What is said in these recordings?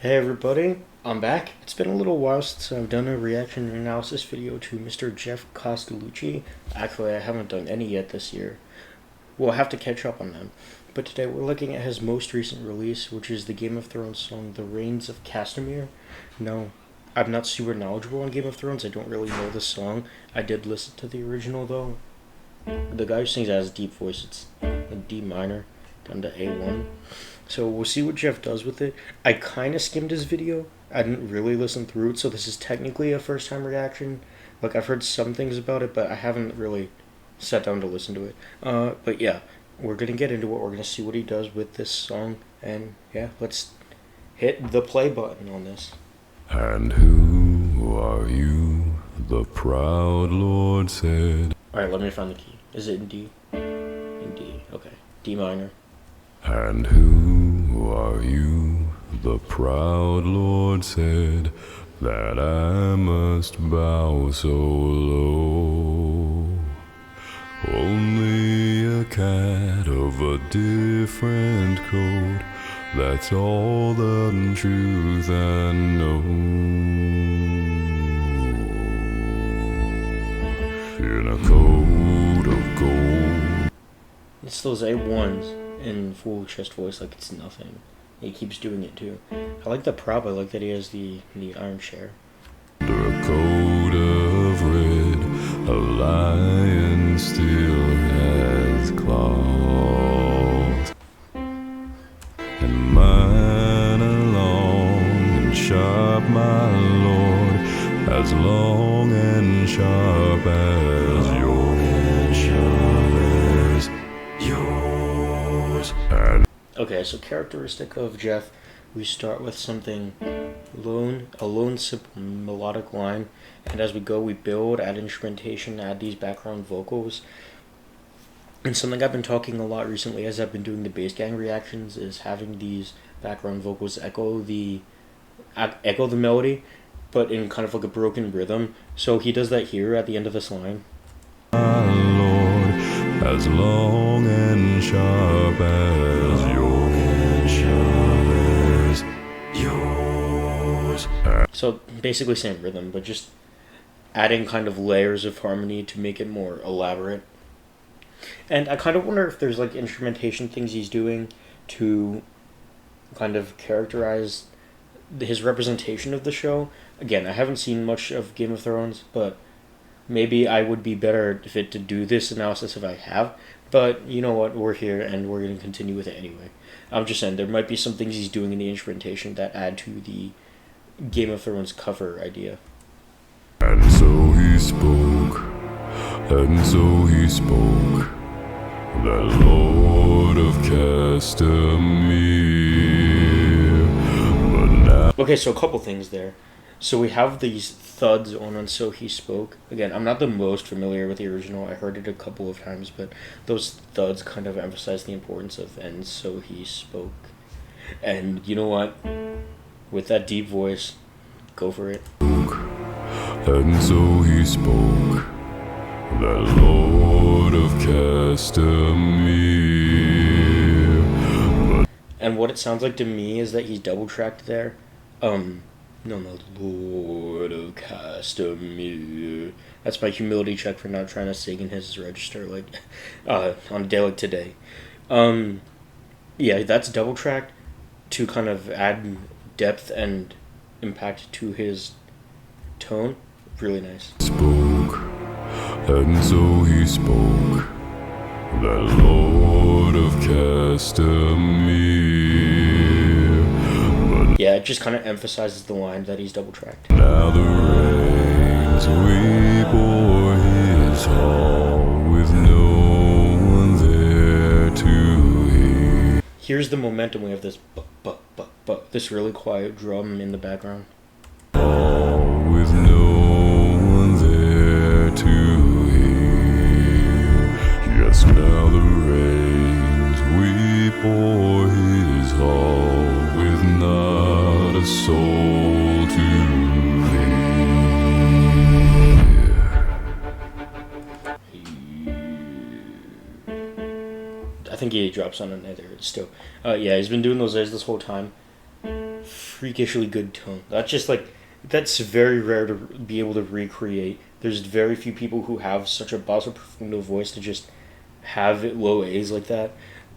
Hey everybody, I'm back. It's been a little while since I've done a reaction and analysis video to Mr. Geoff Castellucci. Actually, I haven't done any yet this year. We'll have to catch up on them. But today we're looking at his most recent release, which is the Game of Thrones song, The Reigns of Castamere. No, I'm not super knowledgeable on Game of Thrones. I don't really know the song. I did listen to the original though. The guy who sings has a deep voice. It's a D minor down to A1. So we'll see what Geoff does with it. I kind of skimmed his video. I didn't really listen through it, so this is technically a first time reaction. Like, I've heard some things about it, but I haven't really sat down to listen to it. But yeah, we're going to get into it. We're going to see what he does with this song. And yeah, let's hit the play button on this. And who are you? The proud Lord said. Alright, let me find the key. Is it in D? In D. Okay. D minor. And who are you? The proud Lord said that I must bow so low. Only a cat of a different coat, that's all the truth I know. In a coat of gold. It's those A1s in full chest voice like it's nothing. He keeps doing it too. I like the prop. I like that he has the iron chair. Under a coat of red, a lion still has claws, and mine are long and sharp, my lord, as long and sharp as yours. Okay, so characteristic of Geoff, we start with something a lone simple melodic line, and as we go we build, add instrumentation, add these background vocals. And something I've been talking a lot recently as I've been doing the bass gang reactions is having these background vocals echo the melody, but in kind of like a broken rhythm. So he does that here at the end of this line. My Lord, as long and sharp as yours. So basically same rhythm, but just adding kind of layers of harmony to make it more elaborate. And I kind of wonder if there's like instrumentation things he's doing to kind of characterize his representation of the show. Again, I haven't seen much of Game of Thrones, but maybe I would be better fit to do this analysis if I have. But you know what, we're here and we're going to continue with it anyway. I'm just saying there might be some things he's doing in the instrumentation that add to the Game of Thrones cover idea. And so he spoke, that Lord of Castamere. But now. Okay, so a couple things there. So we have these thuds on And So He Spoke. Again, I'm not the most familiar with the original. I heard it a couple of times, but those thuds kind of emphasize the importance of And So He Spoke. And you know what? With that deep voice, go for it. And so he spoke, that Lord of Castamere. And what it sounds like to me is that he's double tracked there. No, Lord of Castamere. That's my humility check for not trying to sing in his register like on a day like today. Yeah, that's double tracked to kind of add depth and impact to his tone. Really nice. Spoke, and so he spoke, that Lord of Castamere. Yeah, it just kind of emphasizes the line that he's double tracked. Now the rains weep o'er his hall with no one there to hear. Here's the momentum. We have this this really quiet drum in the background. With no one there to hear. Yes, now the rains weep o'er his hall with not a soul to hear. I think he drops on another still. Yeah, he's been doing those A's this whole time. freakishly good tone. That's just like that's very rare to be able to recreate. There's very few people who have such a basso profundo voice to just have it low A's like that.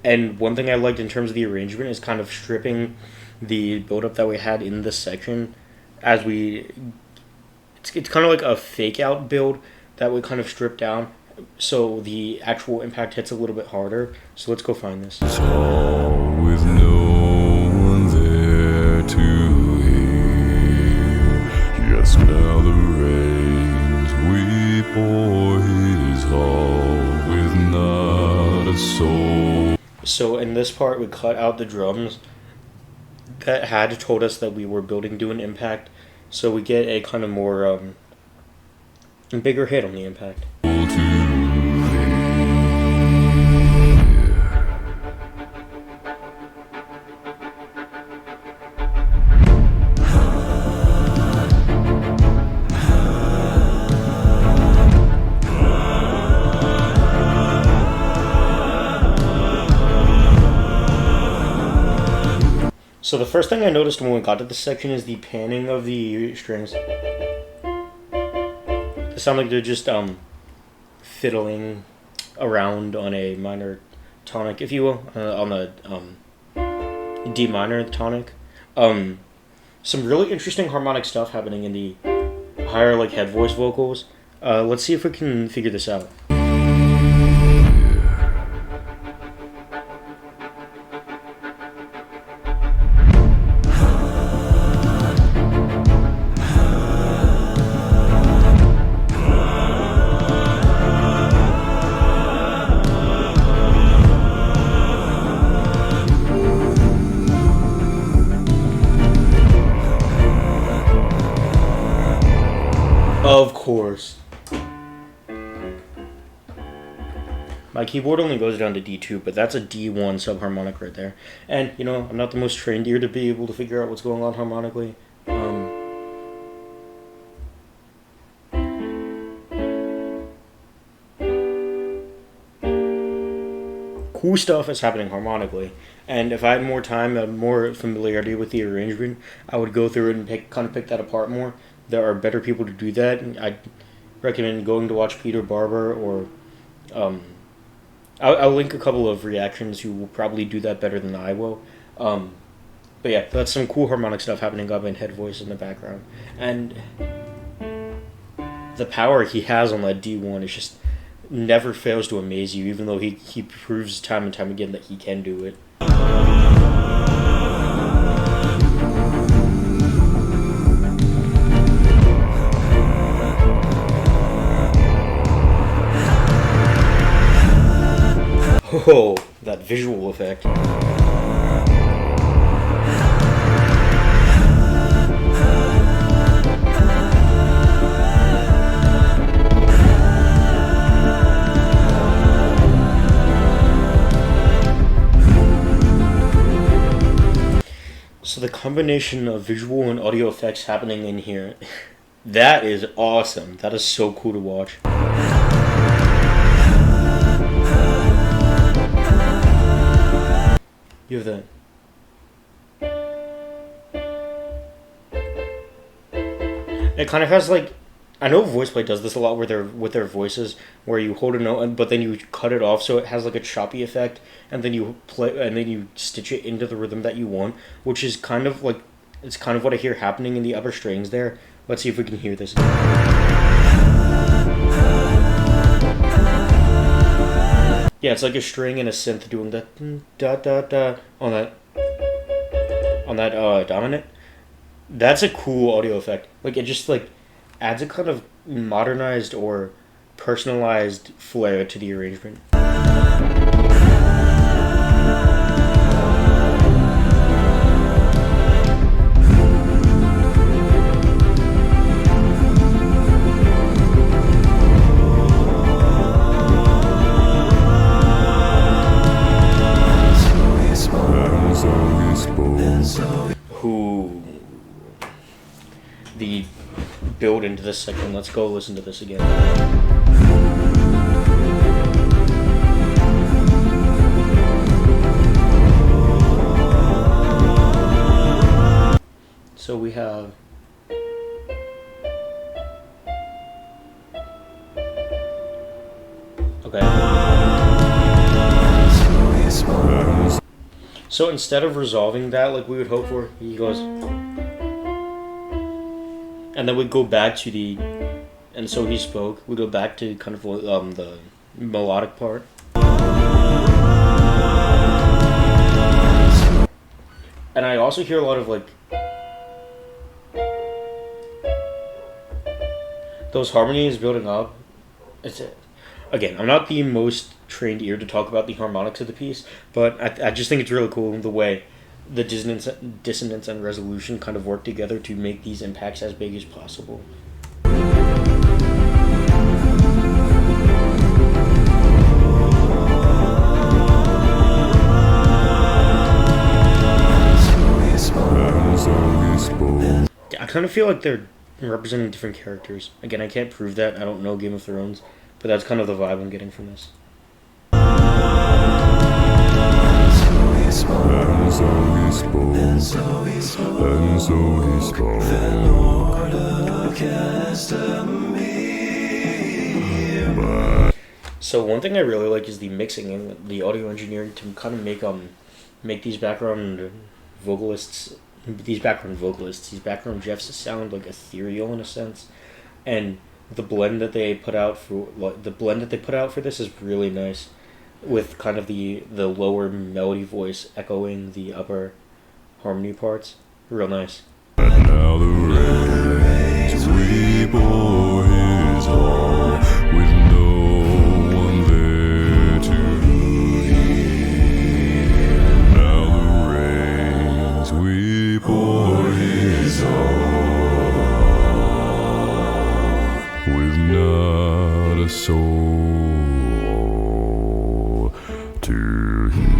And one thing I liked in terms of the arrangement is kind of stripping the build up that we had in this section as we it's kind of like a fake out build that we kind of strip down so the actual impact hits a little bit harder. So let's go find this. Tall with no one there to hear. Yes, now the rains weep o'er his hall with not a soul. So in this part we cut out the drums that had told us that we were building to an impact, so we get a kind of more bigger hit on the impact. So the first thing I noticed when we got to this section is the panning of the strings. They sound like they're just fiddling around on a minor tonic, if you will, on the D minor tonic. Some really interesting harmonic stuff happening in the higher like head voice vocals. Let's see if we can figure this out. Of course. My keyboard only goes down to D2, but that's a D1 subharmonic right there. And, you know, I'm not the most trained ear to be able to figure out what's going on harmonically. Cool stuff is happening harmonically. And if I had more time and more familiarity with the arrangement, I would go through it and pick that apart more. There are better people to do that. I'd recommend going to watch Peter Barber or I'll link a couple of reactions who will probably do that better than I will. But yeah, that's some cool harmonic stuff happening up in head voice in the background. And the power he has on that D1 is just never fails to amaze you, even though he proves time and time again that he can do it. Oh, that visual effect. So the combination of visual and audio effects happening in here, that is awesome. That is so cool to watch. You have that. It kind of has like, I know VoicePlay does this a lot with their voices, where you hold a note but then you cut it off so it has like a choppy effect, and then you stitch it into the rhythm that you want, which is kind of like, it's kind of what I hear happening in the upper strings there. Let's see if we can hear this again. Yeah, it's like a string and a synth doing that da da da on that dominant. That's a cool audio effect. Like, it just like adds a kind of modernized or personalized flair to the arrangement. The build into this section. Let's go listen to this again. So we have. Okay. So instead of resolving that like we would hope for, he goes. And then we go back to the. And so he spoke. We go back to kind of the melodic part. And I also hear a lot of like. Those harmonies building up. It's it. Again, I'm not the most trained ear to talk about the harmonics of the piece, but I just think it's really cool the way the dissonance and resolution kind of work together to make these impacts as big as possible. I kind of feel like they're representing different characters. Again, I can't prove that. I don't know Game of Thrones, but that's kind of the vibe I'm getting from this. And so he spoke, and so he spoke, and so he spoke. The Lord of Castamere. So one thing I really like is the mixing and the audio engineering to kind of make these background background Geoffs sound like ethereal in a sense, and the blend that they put out for this is really nice, with kind of the lower melody voice echoing the upper harmony parts. Real nice. And now the rains we bore his hall with no one there to hear. Now the rains we bore his hall with not a soul to hear.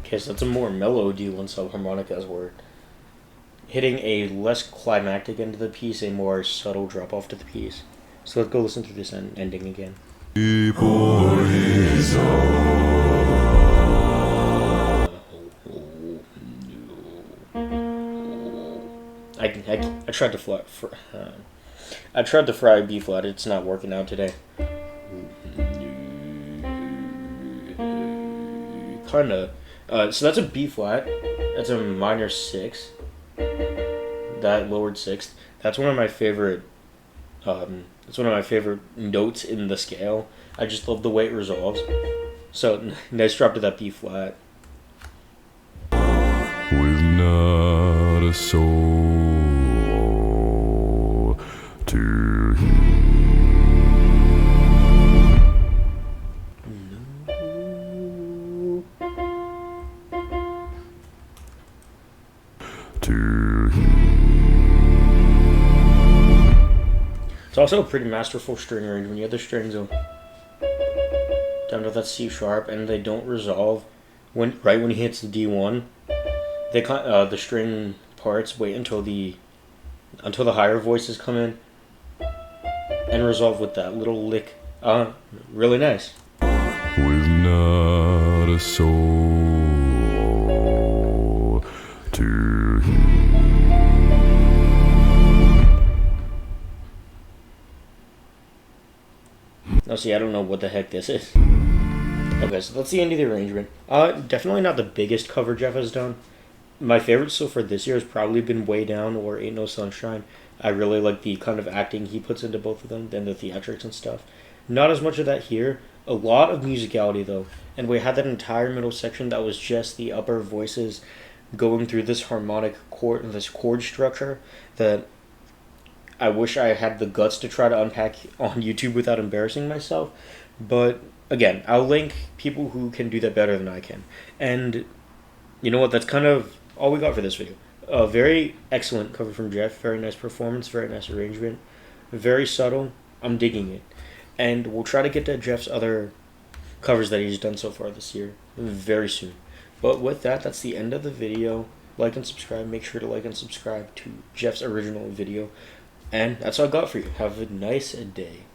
Okay, so that's a more mellow D1 subharmonic as we're hitting a less climactic end of the piece, a more subtle drop off to the piece. So let's go listen to this ending again. Before his I tried to I tried to fry B flat. It's not working out today. Kinda. So that's a B flat. That's a minor 6. That lowered 6th. That's one of my favorite. It's one of my favorite notes in the scale. I just love the way it resolves. So nice drop to that B flat. with not a soul to hear. It's also a pretty masterful string arrangement. You have the strings down to that C sharp, and they don't resolve when he hits the D1. They the string parts wait until the higher voices come in and resolve with that little lick. Really nice. With not a soul to hear. Now see, I don't know what the heck this is. Okay, so that's the end of the arrangement. Definitely not the biggest cover Geoff has done. My favorite so far this year has probably been Way Down or Ain't No Sunshine. I really like the kind of acting he puts into both of them, and the theatrics and stuff. Not as much of that here. A lot of musicality though, and we had that entire middle section that was just the upper voices going through this harmonic chord, this chord structure that I wish I had the guts to try to unpack on YouTube without embarrassing myself. But again, I'll link people who can do that better than I can. And you know what? That's kind of all we got for this video. A very excellent cover from Geoff. Very nice performance. Very nice arrangement. Very subtle. I'm digging it. And we'll try to get to Geoff's other covers that he's done so far this year very soon. But with that, that's the end of the video. Like and subscribe. Make sure to like and subscribe to Geoff's original video. And that's all I got for you. Have a nice day.